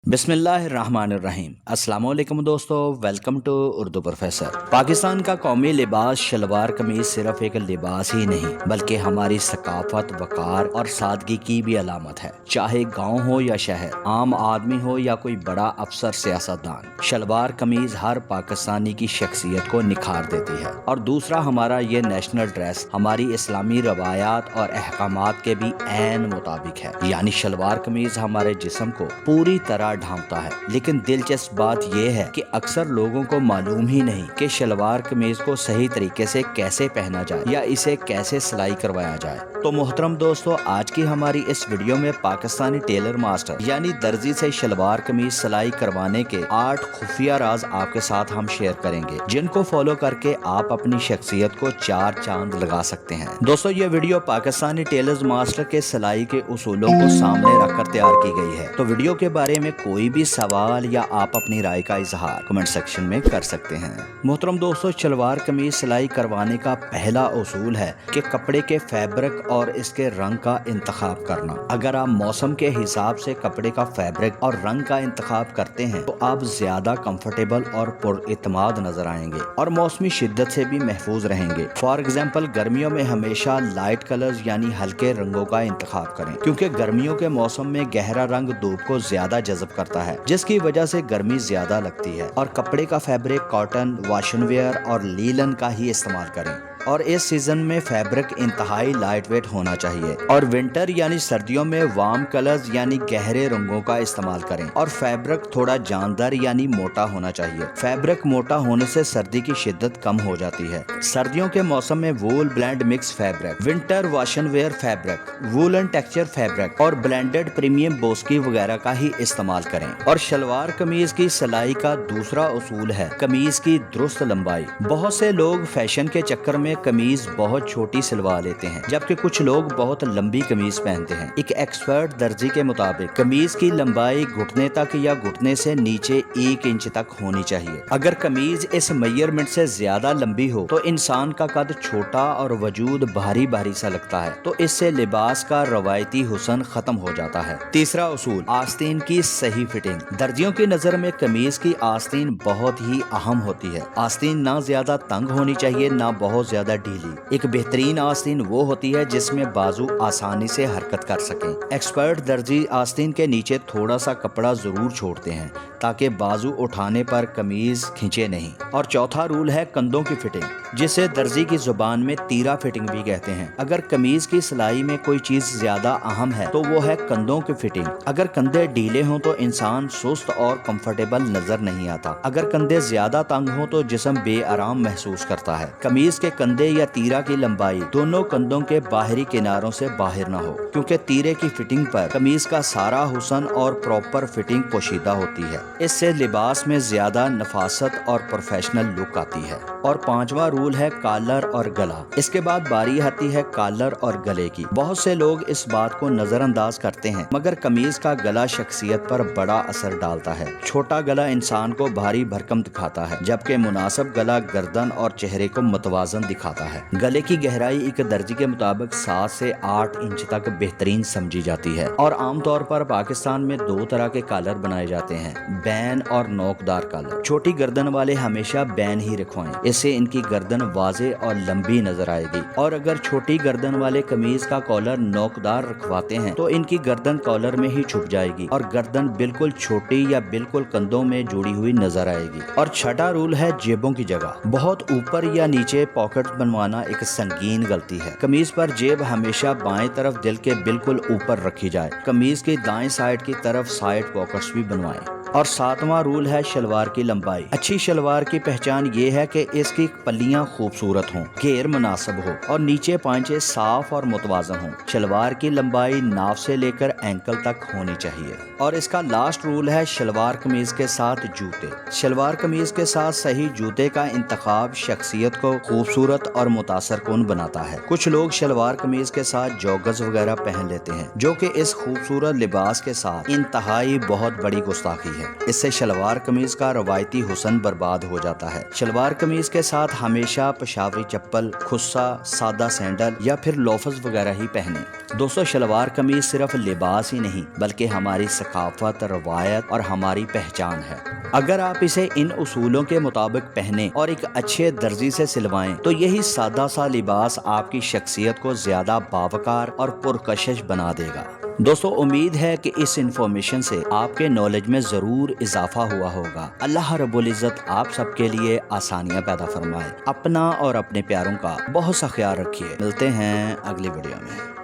بسم اللہ الرحمن الرحیم۔ السلام علیکم دوستو، welcome to Urdu professor. Pakistan کا قومی لباس شلوار قمیض صرف ایک لباس ہی نہیں بلکہ ہماری ثقافت، وقار اور سادگی کی بھی علامت ہے۔ چاہے گاؤں ہو یا شہر، عام آدمی ہو یا کوئی بڑا افسر سیاستدان، شلوار قمیض ہر پاکستانی کی شخصیت کو نکھار دیتی ہے۔ اور دوسرا، ہمارا یہ نیشنل ڈریس ہماری اسلامی روایات اور احکامات کے بھی عین مطابق ہے، یعنی شلوار قمیض ہمارے جسم کو پوری طرح ڈھانپتا ہے۔ لیکن دلچسپ بات یہ ہے کہ اکثر لوگوں کو معلوم ہی نہیں کہ شلوار قمیض کو صحیح طریقے سے کیسے پہنا جائے یا اسے کیسے سلائی کروایا جائے۔ تو محترم دوستو، آج کی ہماری اس ویڈیو میں پاکستانی ٹیلر ماسٹر یعنی درزی سے شلوار قمیض سلائی کروانے کے 8 خفیہ راز آپ کے ساتھ ہم شیئر کریں گے، جن کو فالو کر کے آپ اپنی شخصیت کو 4 چاند لگا سکتے ہیں۔ دوستو، یہ ویڈیو پاکستانی ٹیلر ماسٹر کے سلائی کے اصولوں کو سامنے رکھ کر تیار کی گئی ہے۔ تو ویڈیو کے بارے میں کوئی بھی سوال یا آپ اپنی رائے کا اظہار کمنٹ سیکشن میں کر سکتے ہیں۔ محترم دوستو، شلوار قمیض سلائی کروانے کا پہلا اصول ہے کہ کپڑے کے فیبرک اور اس کے رنگ کا انتخاب کرنا۔ اگر آپ موسم کے حساب سے کپڑے کا فیبرک اور رنگ کا انتخاب کرتے ہیں تو آپ زیادہ کمفرٹیبل اور پر اعتماد نظر آئیں گے اور موسمی شدت سے بھی محفوظ رہیں گے۔ فار ایگزامپل، گرمیوں میں ہمیشہ لائٹ کلرز یعنی ہلکے رنگوں کا انتخاب کریں، کیونکہ گرمیوں کے موسم میں گہرا رنگ دھوپ کو زیادہ جذب کرتا ہے، جس کی وجہ سے گرمی زیادہ لگتی ہے۔ اور کپڑے کا فیبرک کاٹن، واشن ویئر اور لیلن کا ہی استعمال کریں۔ اور اس سیزن میں فیبرک انتہائی لائٹ ویٹ ہونا چاہیے۔ اور ونٹر یعنی سردیوں میں وارم کلرز یعنی گہرے رنگوں کا استعمال کریں اور فیبرک تھوڑا جاندار یعنی موٹا ہونا چاہیے۔ فیبرک موٹا ہونے سے سردی کی شدت کم ہو جاتی ہے۔ سردیوں کے موسم میں وول blend mix fabric, winter washing where fabric, woollen texture fabric اور بلینڈڈ پریمیم بوسکی وغیرہ کا ہی استعمال کریں۔ اور شلوار قمیض کی سلائی کا دوسرا اصول ہے قمیض کی درست لمبائی۔ بہت سے لوگ فیشن کے چکر میں قمیض بہت چھوٹی سلوا لیتے ہیں، جبکہ کچھ لوگ بہت لمبی قمیض پہنتے ہیں۔ ایک ایکسپرٹ درزی کے مطابق قمیض کی لمبائی گھٹنے تک یا گھٹنے سے نیچے 1 انچ تک ہونی چاہیے۔ اگر قمیض اس میجرمنٹ سے زیادہ لمبی ہو تو انسان کا قد چھوٹا اور وجود بھاری بھاری سا لگتا ہے، تو اس سے لباس کا روایتی حسن ختم ہو جاتا ہے۔ تیسرا اصول، آستین کی صحیح فٹنگ۔ درزیوں کی نظر میں قمیض کی آستین بہت ہی اہم ہوتی ہے۔ آستین نہ زیادہ تنگ ہونی چاہیے نہ بہت زیادہ ڈھیلی۔ ایک بہترین آستین وہ ہوتی ہے جس میں بازو آسانی سے حرکت کر سکیں۔ ایکسپرٹ درزی آستین کے نیچے تھوڑا سا کپڑا ضرور چھوڑتے ہیں تاکہ بازو اٹھانے پر قمیض کھنچے نہیں۔ اور چوتھا رول ہے کندھوں کی فٹنگ، جسے درزی کی زبان میں تیرا فٹنگ بھی کہتے ہیں۔ اگر قمیض کی سلائی میں کوئی چیز زیادہ اہم ہے تو وہ ہے کندھوں کی فٹنگ۔ اگر کندھے ڈھیلے ہوں تو انسان سست اور کمفرٹیبل نظر نہیں آتا۔ اگر کندھے زیادہ تنگ ہوں تو جسم بے آرام محسوس کرتا ہے۔ قمیض کے کندھے یا تیرا کی لمبائی دونوں کندھوں کے باہری کناروں سے باہر نہ ہو، کیونکہ تیرے کی فٹنگ پر قمیض کا سارا حسن اور پراپر فٹنگ پوشیدہ ہوتی ہے۔ اس سے لباس میں زیادہ نفاست اور پروفیشنل لک آتی ہے۔ اور پانچواں رول ہے کالر اور گلا۔ اس کے بعد باری آتی ہے کالر اور گلے کی۔ بہت سے لوگ اس بات کو نظر انداز کرتے ہیں، مگر قمیض کا گلا شخصیت پر بڑا اثر ڈالتا ہے۔ چھوٹا گلا انسان کو بھاری بھرکم دکھاتا ہے، جبکہ مناسب گلا گردن اور چہرے کو متوازن دکھاتا ہے۔ گلے کی گہرائی ایک درزی کے مطابق 7 سے 8 انچ تک بہترین سمجھی جاتی ہے۔ اور عام طور پر پاکستان میں 2 طرح کے کالر بنائے جاتے ہیں، بین اور نوکدار کالر۔ چھوٹی گردن والے ہمیشہ بین ہی رکھوائیں، اس سے ان کی گردن واضح اور لمبی نظر آئے گی۔ اور اگر چھوٹی گردن والے قمیض کا کالر نوکدار رکھواتے ہیں تو ان کی گردن کالر میں ہی چھپ جائے گی اور گردن بالکل چھوٹی یا بالکل کندھوں میں جڑی ہوئی نظر آئے گی۔ اور چھٹا رول ہے جیبوں کی جگہ۔ بہت اوپر یا نیچے پاکٹ بنوانا ایک سنگین غلطی ہے۔ قمیض پر جیب ہمیشہ بائیں طرف دل کے بالکل اوپر رکھی جائے۔ قمیض کی دائیں سائڈ کی طرف سائڈ پاکٹس بھی بنوائیں۔ اور 7واں رول ہے شلوار کی لمبائی۔ اچھی شلوار کی پہچان یہ ہے کہ اس کی پلیاں خوبصورت ہوں، گھیر مناسب ہو اور نیچے پائچے صاف اور متوازن ہوں۔ شلوار کی لمبائی ناف سے لے کر اینکل تک ہونی چاہیے۔ اور اس کا لاسٹ رول ہے شلوار قمیض کے ساتھ جوتے۔ شلوار قمیض کے ساتھ صحیح جوتے کا انتخاب شخصیت کو خوبصورت اور متاثر کن بناتا ہے۔ کچھ لوگ شلوار قمیض کے ساتھ جوگرز وغیرہ پہن لیتے ہیں، جو کہ اس خوبصورت لباس کے ساتھ انتہائی بہت بڑی گستاخی ہے۔ ہے۔ اس سے شلوار قمیض کا روایتی حسن برباد ہو جاتا ہے۔ شلوار قمیض کے ساتھ ہمیشہ پشاوری چپل، خصا، سادہ سینڈل یا پھر لوفز وغیرہ ہی پہنیں۔ دوستو، شلوار قمیض صرف لباس ہی نہیں بلکہ ہماری ثقافت، روایت اور ہماری پہچان ہے۔ اگر آپ اسے ان اصولوں کے مطابق پہنیں اور ایک اچھے درزی سے سلوائیں تو یہی سادہ سا لباس آپ کی شخصیت کو زیادہ باوقار اور پرکشش بنا دے گا۔ دوستو، امید ہے کہ اس انفارمیشن سے آپ کے نالج میں ضرور اضافہ ہوا ہوگا۔ اللہ رب العزت آپ سب کے لیے آسانیاں پیدا فرمائے۔ اپنا اور اپنے پیاروں کا بہت سا خیال رکھیے۔ ملتے ہیں اگلی ویڈیو میں۔